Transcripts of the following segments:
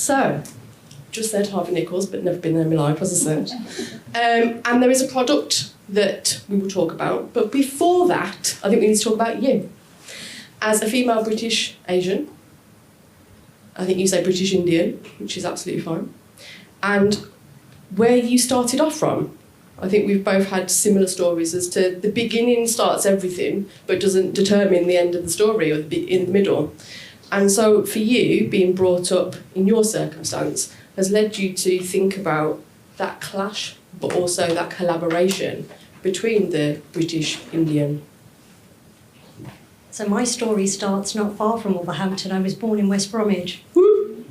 So, just said Harvey Nichols, but never been there in my life, as I said. And there is a product that we will talk about, but before that, I think we need to talk about you. As a female British Asian, I think you say British Indian, which is absolutely fine, and where you started off from. I think we've both had similar stories as to the beginning starts everything, but doesn't determine the end of the story or in the middle. And so for you, being brought up in your circumstance has led you to think about that clash, but also that collaboration between the British Indian. So my story starts not far from Wolverhampton. I was born in West Bromwich.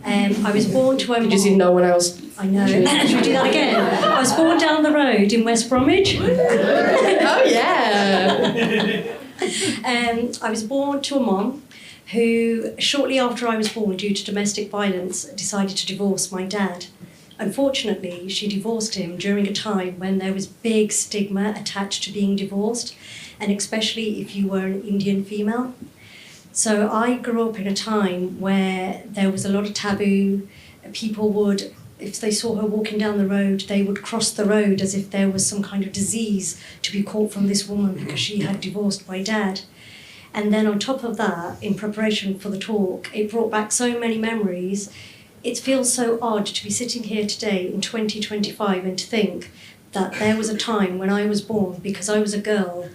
I was born to a mom. Did you see no one else? I know. Should we do that again? I was born down the road in West Bromwich. Oh, yeah. I was born to a mom who, shortly after I was born, due to domestic violence, decided to divorce my dad. Unfortunately, she divorced him during a time when there was big stigma attached to being divorced, and especially if you were an Indian female. So I grew up in a time where there was a lot of taboo. People would, if they saw her walking down the road, they would cross the road as if there was some kind of disease to be caught from this woman because she had divorced my dad. And then on top of that, in preparation for the talk, it brought back so many memories. It feels so odd to be sitting here today in 2025 and to think that there was a time when I was born, because I was a girl,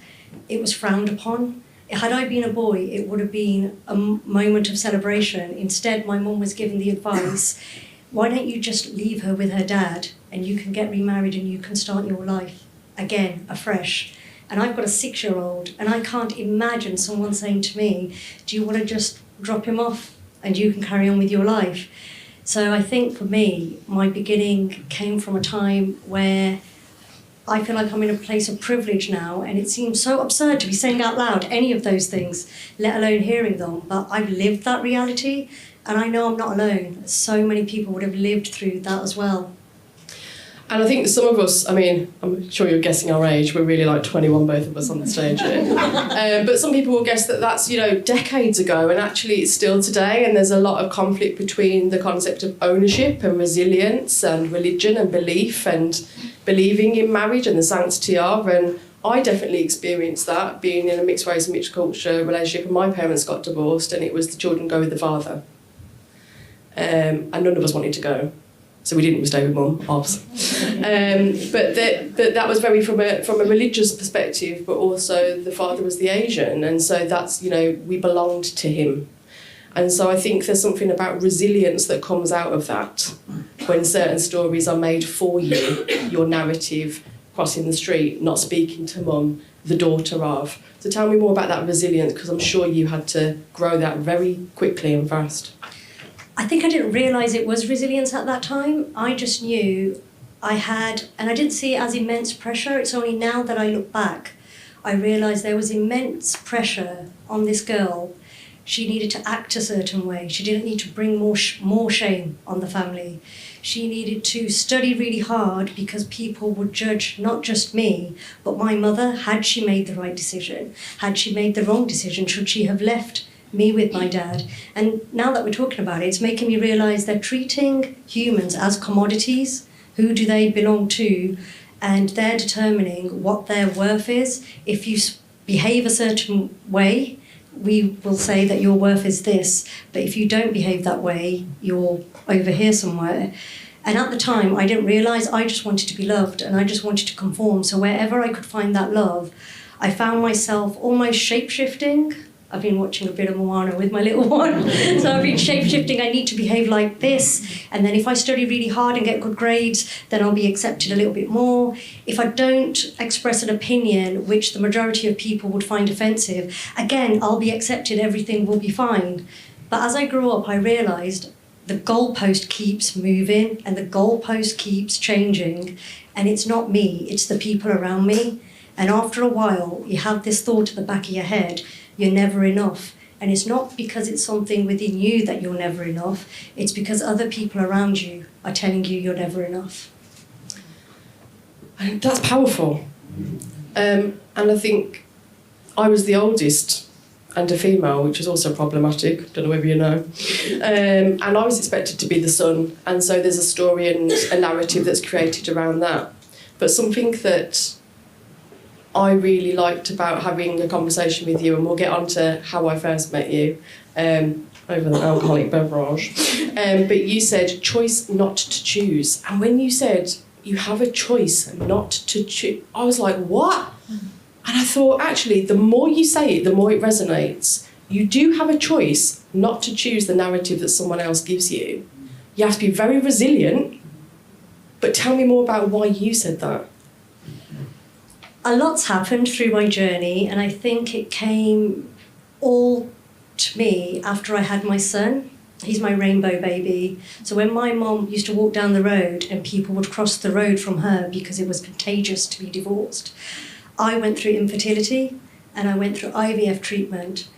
it was frowned upon. Had I been a boy, it would have been a moment of celebration. Instead, my mum was giving the advice, why don't you just leave her with her dad and you can get remarried and you can start your life again, afresh. And I've got a 6-year-old and I can't imagine someone saying to me, do you want to just drop him off and you can carry on with your life? So I think for me, my beginning came from a time where I feel like I'm in a place of privilege now, and it seems so absurd to be saying out loud any of those things, let alone hearing them. But I've lived that reality, and I know I'm not alone. So many people would have lived through that as well. And I think some of us, I mean, I'm sure you're guessing our age, we're really like 21, both of us on the stage here. But some people will guess that that's, decades ago, and actually it's still today, and there's a lot of conflict between the concept of ownership and resilience and religion and belief and believing in marriage and the sanctity of, and I definitely experienced that, being in a mixed race and mixed culture relationship, and my parents got divorced, and it was the children go with the father. And none of us wanted to go. So we didn't, we stayed with mum, obviously. But that was very from a religious perspective, but also the father was the Asian, and so that's, we belonged to him. And so I think there's something about resilience that comes out of that when certain stories are made for you, your narrative, crossing the street, not speaking to mum, the daughter of. So tell me more about that resilience, because I'm sure you had to grow that very quickly and fast. I think I didn't realise it was resilience at that time. I just knew I had, and I didn't see it as immense pressure. It's only now that I look back, I realised there was immense pressure on this girl. She needed to act a certain way. She didn't need to bring more shame on the family. She needed to study really hard because people would judge not just me, but my mother. Had she made the right decision? Had she made the wrong decision? Should she have left me with my dad? And now that we're talking about it, it's making me realise they're treating humans as commodities. Who do they belong to? And they're determining what their worth is. If you behave a certain way, we will say that your worth is this, but if you don't behave that way, you're over here somewhere. And at the time, I didn't realise, I just wanted to be loved and I just wanted to conform. So wherever I could find that love, I found myself almost shape-shifting. I've been watching a bit of Moana with my little one. So I've been shape-shifting, I need to behave like this. And then if I study really hard and get good grades, then I'll be accepted a little bit more. If I don't express an opinion, which the majority of people would find offensive, again, I'll be accepted, everything will be fine. But as I grew up, I realised the goalpost keeps moving and the goalpost keeps changing. And it's not me, it's the people around me. And after a while, you have this thought at the back of your head, you're never enough. And it's not because it's something within you that you're never enough, it's because other people around you are telling you you're never enough. And that's powerful. And I think I was the oldest, and a female, which was also problematic, don't know whether you know. And I was expected to be the son, and so there's a story and a narrative that's created around that. But something that I really liked about having a conversation with you, and we'll get on to how I first met you, over the alcoholic beverage, but you said choice not to choose. And when you said you have a choice not to choose, I was like, what? And I thought, actually, the more you say it, the more it resonates. You do have a choice not to choose the narrative that someone else gives you. You have to be very resilient, but tell me more about why you said that. A lot's happened through my journey, and I think it came all to me after I had my son. He's my rainbow baby. So when my mom used to walk down the road and people would cross the road from her because it was contagious to be divorced, I went through infertility and I went through IVF treatment.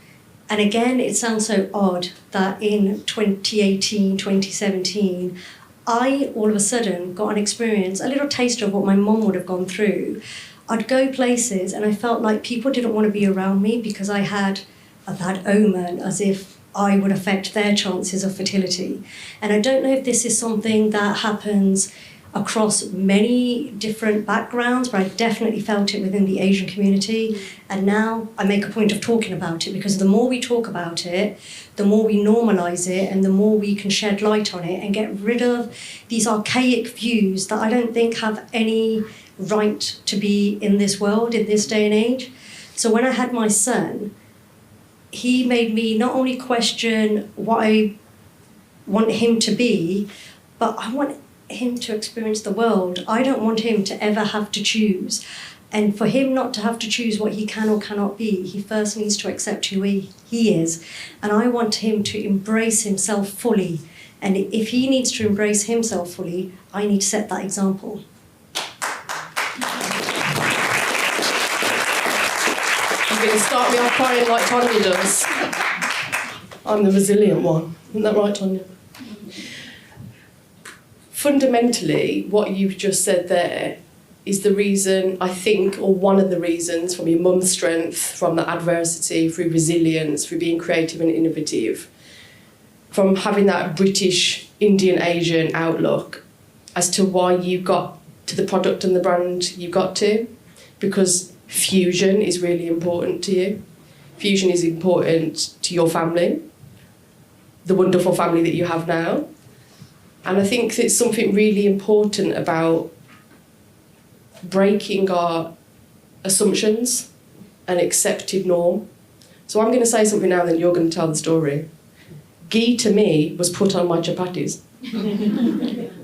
And again, it sounds so odd that in 2018, 2017, I all of a sudden got an experience, a little taster of what my mom would have gone through. I'd go places and I felt like people didn't want to be around me because I had a bad omen, as if I would affect their chances of fertility. And I don't know if this is something that happens across many different backgrounds, but I definitely felt it within the Asian community. And now I make a point of talking about it, because the more we talk about it, the more we normalise it, and the more we can shed light on it and get rid of these archaic views that I don't think have any right to be in this world, in this day and age. So when I had my son, he made me not only question what I want him to be, but I want him to experience the world. I don't want him to ever have to choose. And for him not to have to choose what he can or cannot be, he first needs to accept who he is. And I want him to embrace himself fully. And if he needs to embrace himself fully, I need to set that example. You're going to start me off crying like Tonya does. I'm the resilient one. Isn't that right, Tonya? Fundamentally, what you've just said there is the reason, I think, or one of the reasons, from your mum's strength, from the adversity, through resilience, through being creative and innovative, from having that British, Indian, Asian outlook as to why you got to the product and the brand you got to, because fusion is really important to you. Fusion is important to your family, the wonderful family that you have now. And I think it's something really important about breaking our assumptions and accepted norm. So I'm going to say something now, then you're going to tell the story. Ghee to me was put on my chapatis.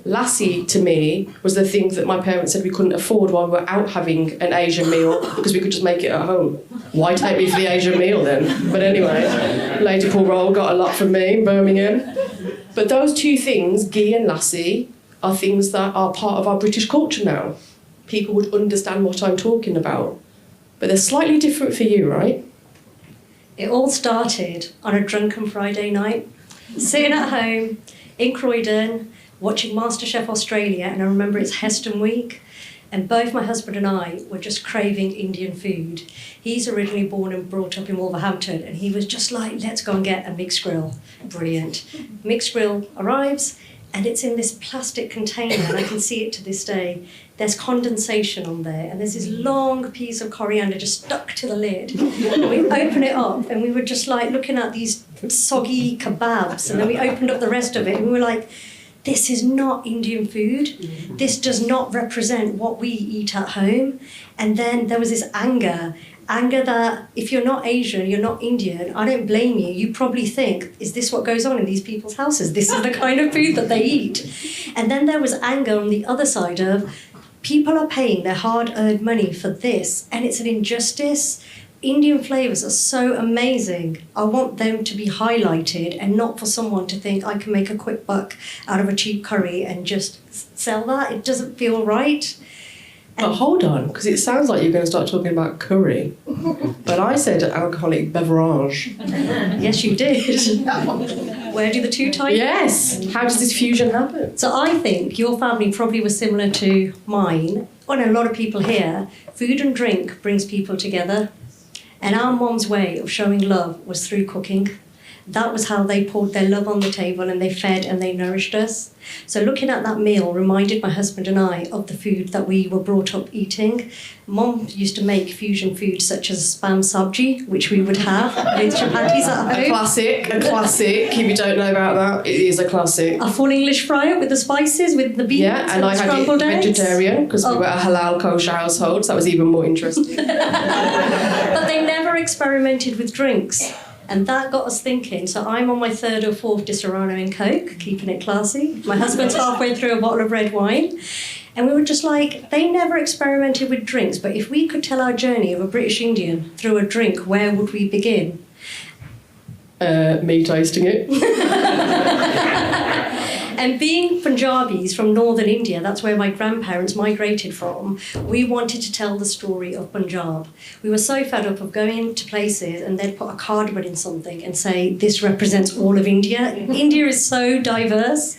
Lassi to me was the thing that my parents said we couldn't afford while we were out having an Asian meal because we could just make it at home. Why take me for the Asian meal then? But anyway, Lady Paul Roll got a lot from me in Birmingham. But those two things, ghee and lassi, are things that are part of our British culture now. People would understand what I'm talking about. But they're slightly different for you, right? It all started on a drunken Friday night, sitting at home in Croydon, watching MasterChef Australia, and I remember it's Heston week, and both my husband and I were just craving Indian food. He's originally born and brought up in Wolverhampton, and he was just like, let's go and get a mixed grill. Brilliant. Mixed grill arrives, and it's in this plastic container, and I can see it to this day. There's condensation on there, and there's this long piece of coriander just stuck to the lid. And we open it up, and we were just like looking at these soggy kebabs, and then we opened up the rest of it, and we were like, this is not Indian food. This does not represent what we eat at home. And then there was this anger that if you're not Asian, you're not Indian, I don't blame you. You probably think, is this what goes on in these people's houses? This is the kind of food that they eat. And then there was anger on the other side of, people are paying their hard-earned money for this, and it's an injustice. Indian flavours are so amazing. I want them to be highlighted and not for someone to think I can make a quick buck out of a cheap curry and just sell that. It doesn't feel right. But hold on, because it sounds like you're going to start talking about curry. But I said alcoholic beverage. Yes, you did. Where do the two tie? Yes. How does this fusion happen? So I think your family probably was similar to mine. And a lot of people here, food and drink brings people together. And our mom's way of showing love was through cooking. That was how they poured their love on the table, and they fed and they nourished us. So looking at that meal reminded my husband and I of the food that we were brought up eating. Mom used to make fusion foods such as spam sabji, which we would have with chapatis at home. A classic. If you don't know about that, it is a classic. A full English fry-up with the spices, with the beans, yeah, and I had it vegetarian because we were a halal kosher household, so that was even more interesting. But they never experimented with drinks. And that got us thinking. So I'm on my 3rd or 4th Disaronno and Coke, keeping it classy. My husband's halfway through a bottle of red wine. And we were just like, they never experimented with drinks, but if we could tell our journey of a British Indian through a drink, where would we begin? Me tasting it. And being Punjabis from northern India, that's where my grandparents migrated from, we wanted to tell the story of Punjab. We were so fed up of going to places and they'd put a cardboard in something and say, this represents all of India. India is so diverse.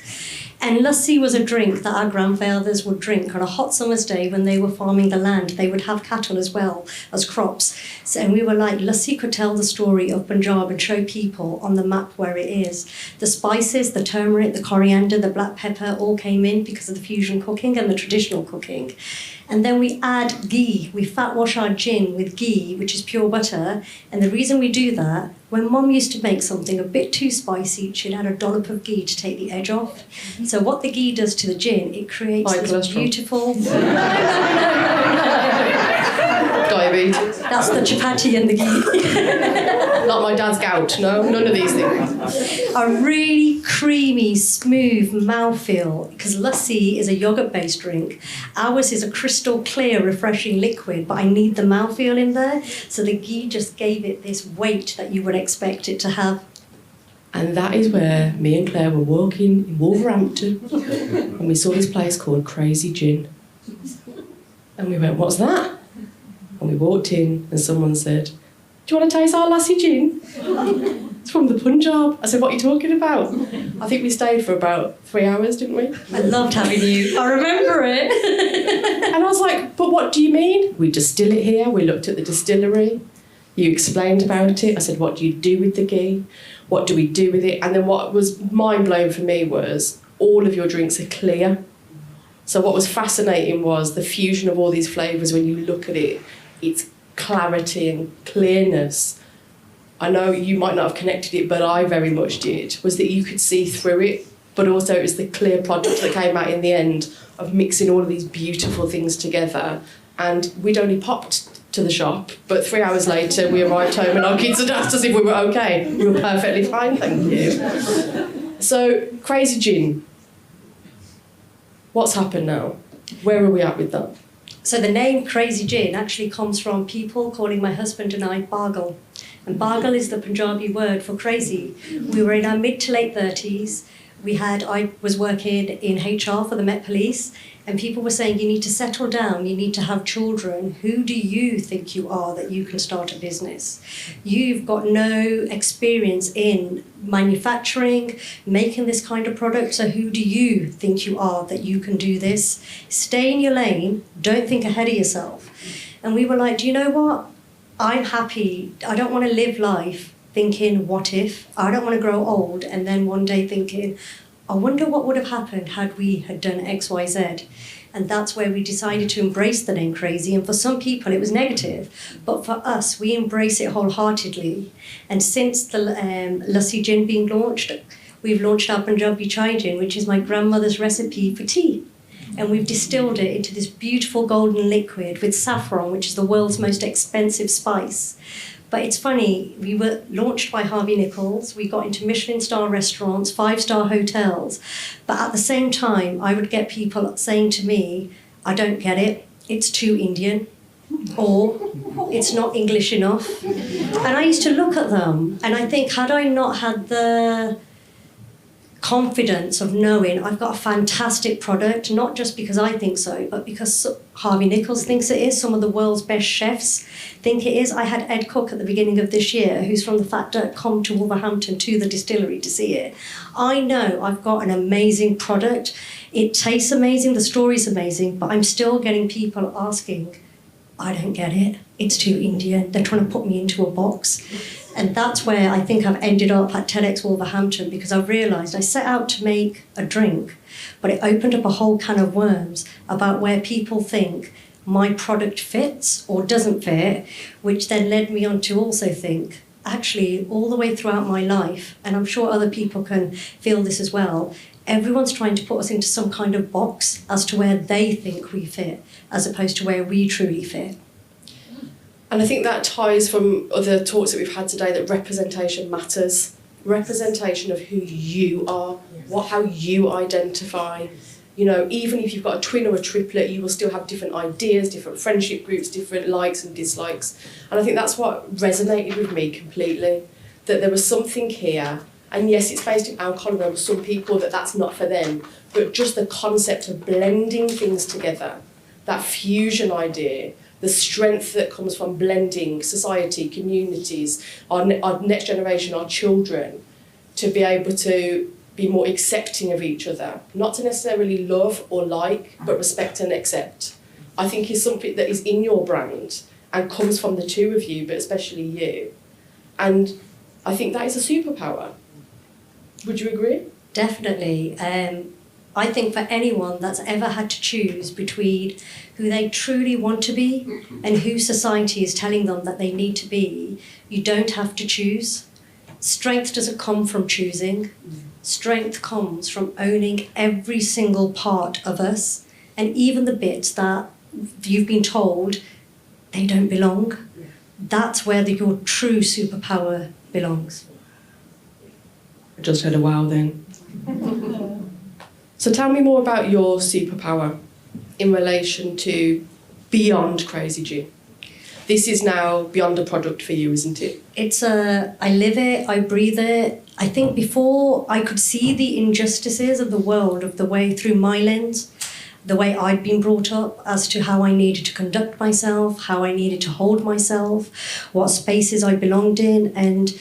And lassi was a drink that our grandfathers would drink on a hot summer's day when they were farming the land. They would have cattle as well as crops. So, and we were like, lassi could tell the story of Punjab and show people on the map where it is. The spices, the turmeric, the coriander, the black pepper all came in because of the fusion cooking and the traditional cooking. And then we add ghee. We fat wash our gin with ghee, which is pure butter. And the reason we do that, when Mum used to make something a bit too spicy, she'd add a dollop of ghee to take the edge off. So what the ghee does to the gin, it creates this beautiful... Diabetes. That's the chapati and the ghee. Not my dad's gout, no, none of these things. A really creamy, smooth mouthfeel, because lassi is a yogurt-based drink. Ours is a crystal clear, refreshing liquid, but I need the mouthfeel in there. So the ghee just gave it this weight that you would expect it to have. And that is where me and Claire were walking in Wolverhampton, and we saw this place called Crazy Gin. And we went, what's that? And we walked in and someone said, do you want to taste our lassi gin? It's from the Punjab. I said, what are you talking about? I think we stayed for about 3 hours, didn't we? I loved having you. I remember it. And I was like, but what do you mean? We distill it here. We looked at the distillery. You explained about it. I said, what do you do with the ghee? What do we do with it? And then what was mind-blowing for me was all of your drinks are clear. So what was fascinating was the fusion of all these flavours. When you look at it, it's clarity and clearness. I know you might not have connected it, but I very much did, was that you could see through it, but also it was the clear product that came out in the end of mixing all of these beautiful things together. And we'd only popped to the shop, but 3 hours later we arrived home and our kids had asked us if we were okay. We were perfectly fine, thank you. So, Crazy Gin. What's happened now? Where are we at with that? So the name Crazy Gin actually comes from people calling my husband and I Bargal. And Bargal is the Punjabi word for crazy. We were in our mid to late 30s. I was working in HR for the Met Police, and people were saying, you need to settle down, you need to have children. Who do you think you are that you can start a business? You've got no experience in manufacturing, making this kind of product, so who do you think you are that you can do this? Stay in your lane, don't think ahead of yourself. And we were like, do you know what? I'm happy. I don't want to live life thinking, what if? I don't want to grow old and then one day thinking, I wonder what would have happened had we had done X, Y, Z. And that's where we decided to embrace the name Crazy. And for some people, it was negative. But for us, we embrace it wholeheartedly. And since the Lassi Gin being launched, we've launched our Punjabi Chai Gin, which is my grandmother's recipe for tea. And we've distilled it into this beautiful golden liquid with saffron, which is the world's most expensive spice. But it's funny, we were launched by Harvey Nichols, we got into Michelin-star restaurants, 5-star hotels, but at the same time, I would get people saying to me, I don't get it, it's too Indian, or it's not English enough. And I used to look at them, and I think, had I not had the confidence of knowing I've got a fantastic product, not just because I think so, but because Harvey Nichols thinks it is, some of the world's best chefs think it is. I had Ed Cook at the beginning of this year, who's from the fact that come to Wolverhampton to the distillery to see it. I know I've got an amazing product. It tastes amazing, the story's amazing, but I'm still getting people asking, I don't get it. It's too Indian. They're trying to put me into a box. And that's where I think I've ended up at TEDxWolverhampton, because I've realised I set out to make a drink, but it opened up a whole can of worms about where people think my product fits or doesn't fit, which then led me on to also think, actually, all the way throughout my life, and I'm sure other people can feel this as well, everyone's trying to put us into some kind of box as to where they think we fit, as opposed to where we truly fit. And I think that ties from other talks that we've had today, that representation matters. Representation of who you are, how you identify. You know, even if you've got a twin or a triplet, you will still have different ideas, different friendship groups, different likes and dislikes. And I think that's what resonated with me completely, that there was something here. And yes, it's based in alcohol, and there were some people that's not for them, but just the concept of blending things together, that fusion idea, the strength that comes from blending society, communities, our next generation, our children, to be able to be more accepting of each other, not to necessarily love or like, but respect and accept, I think is something that is in your brand and comes from the two of you, but especially you. And I think that is a superpower. Would you agree? Definitely. I think for anyone that's ever had to choose between who they truly want to be and who society is telling them that they need to be, you don't have to choose. Strength doesn't come from choosing. Strength comes from owning every single part of us, and even the bits that you've been told they don't belong. That's where your true superpower belongs. I just heard a wow then. So tell me more about your superpower in relation to beyond Crazy Gin. This is now beyond a product for you, isn't it? I live it, I breathe it. I think before I could see the injustices of the world, of the way through my lens, the way I'd been brought up as to how I needed to conduct myself, how I needed to hold myself, what spaces I belonged in, and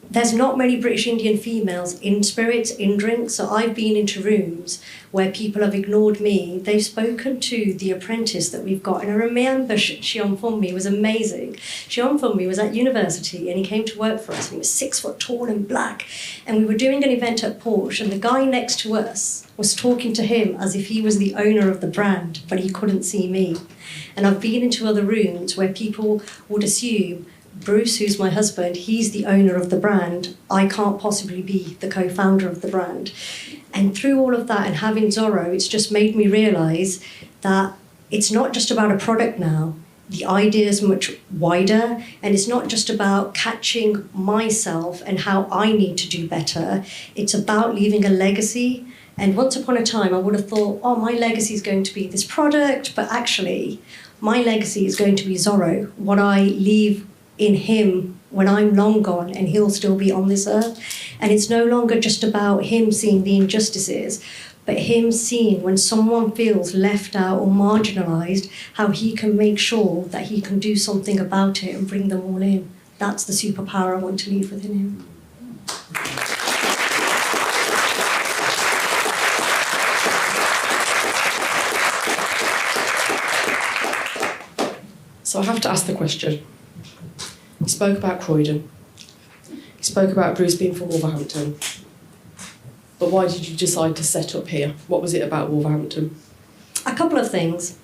there's not many British Indian females in spirits, in drinks, so I've been into rooms where people have ignored me. They've spoken to the apprentice that we've got, and I remember Shion Funmi was amazing. Shion Funmi was at university and he came to work for us, and he was 6 foot tall and black, and we were doing an event at Porsche, and the guy next to us was talking to him as if he was the owner of the brand, but he couldn't see me. And I've been into other rooms where people would assume Bruce, who's my husband, he's the owner of the brand. I can't possibly be the co-founder of the brand. And through all of that and having Zorro, it's just made me realise that it's not just about a product now. The idea is much wider, and it's not just about catching myself and how I need to do better. It's about leaving a legacy. And once upon a time, I would have thought, oh, my legacy is going to be this product, but actually, my legacy is going to be Zorro, what I leave in him when I'm long gone and he'll still be on this earth. And it's no longer just about him seeing the injustices, but him seeing when someone feels left out or marginalised, how he can make sure that he can do something about it and bring them all in. That's the superpower I want to leave within him. So I have to ask the question. You spoke about Croydon. You spoke about Bruce being from Wolverhampton. But why did you decide to set up here? What was it about Wolverhampton? A couple of things.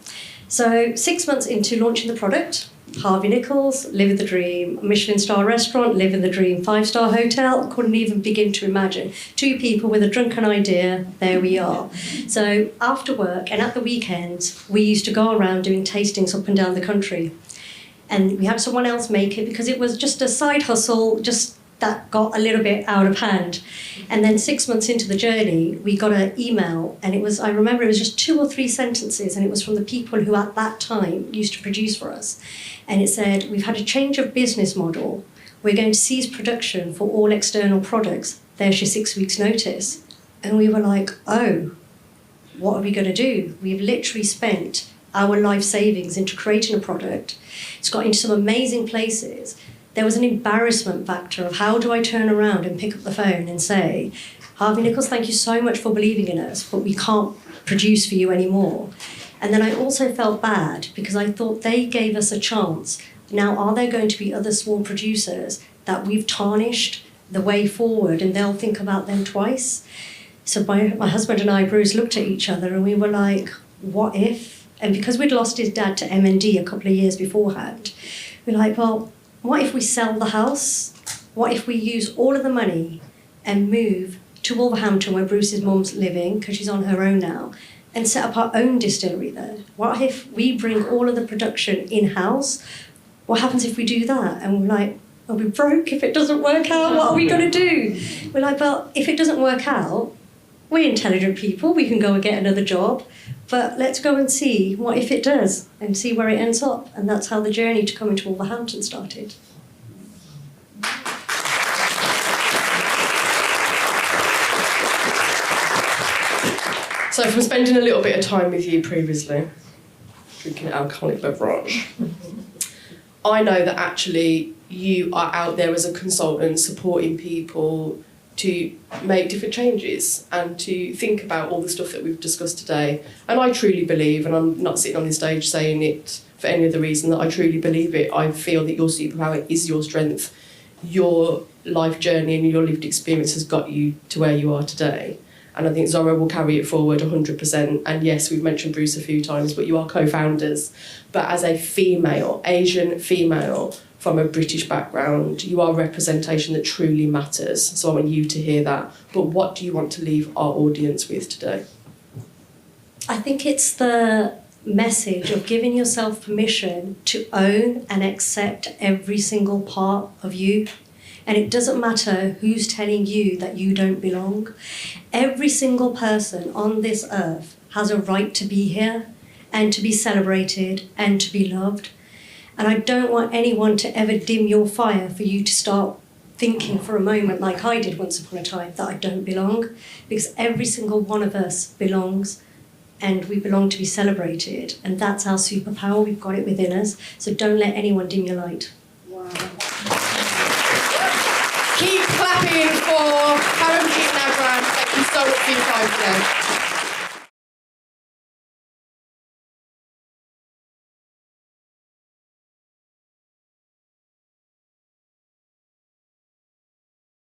So 6 months into launching the product, Harvey Nichols, living the dream, Michelin star restaurant, living the dream, 5-star hotel, couldn't even begin to imagine. 2 people with a drunken idea, there we are. So after work and at the weekends, we used to go around doing tastings up and down the country. And we had someone else make it because it was just a side hustle, just that got a little bit out of hand. And then 6 months into the journey, we got an email, and I remember it was just 2 or 3 sentences, and it was from the people who at that time used to produce for us. And it said, we've had a change of business model. We're going to cease production for all external products. There's your 6 weeks notice. And we were like, oh, what are we going to do? We've literally spent our life savings into creating a product. It's got into some amazing places. There was an embarrassment factor of how do I turn around and pick up the phone and say, Harvey Nichols, thank you so much for believing in us, but we can't produce for you anymore. And then I also felt bad because I thought they gave us a chance. Now, are there going to be other small producers that we've tarnished the way forward and they'll think about them twice? So my husband and I, Bruce, looked at each other and we were like, what if? And because we'd lost his dad to MND a couple of years beforehand, we're like, well, what if we sell the house? What if we use all of the money and move to Wolverhampton where Bruce's mum's living, because she's on her own now, and set up our own distillery there? What if we bring all of the production in-house? What happens if we do that? And we're like, are we broke if it doesn't work out? What are we going to do? We're like, well, if it doesn't work out, we're intelligent people, we can go and get another job, but let's go and see what if it does and see where it ends up. And that's how the journey to coming to Wolverhampton started. So from spending a little bit of time with you previously, drinking alcoholic beverage, I know that actually you are out there as a consultant supporting people to make different changes and to think about all the stuff that we've discussed today. And I truly believe, and I'm not sitting on this stage saying it for any other reason, that I truly believe it. I feel that your superpower is your strength. Your life journey and your lived experience has got you to where you are today. And I think Zora will carry it forward 100%. And yes, we've mentioned Bruce a few times, but you are co-founders. But as a female, Asian female, from a British background, you are representation that truly matters. So I want you to hear that. But what do you want to leave our audience with today? I think it's the message of giving yourself permission to own and accept every single part of you. And it doesn't matter who's telling you that you don't belong. Every single person on this earth has a right to be here and to be celebrated and to be loved. And I don't want anyone to ever dim your fire for you to start thinking for a moment, like I did once upon a time, that I don't belong. Because every single one of us belongs, and we belong to be celebrated. And that's our superpower. We've got it within us. So don't let anyone dim your light. Wow. Keep clapping for Paramjit, Nagra. Thank you so much for your time today.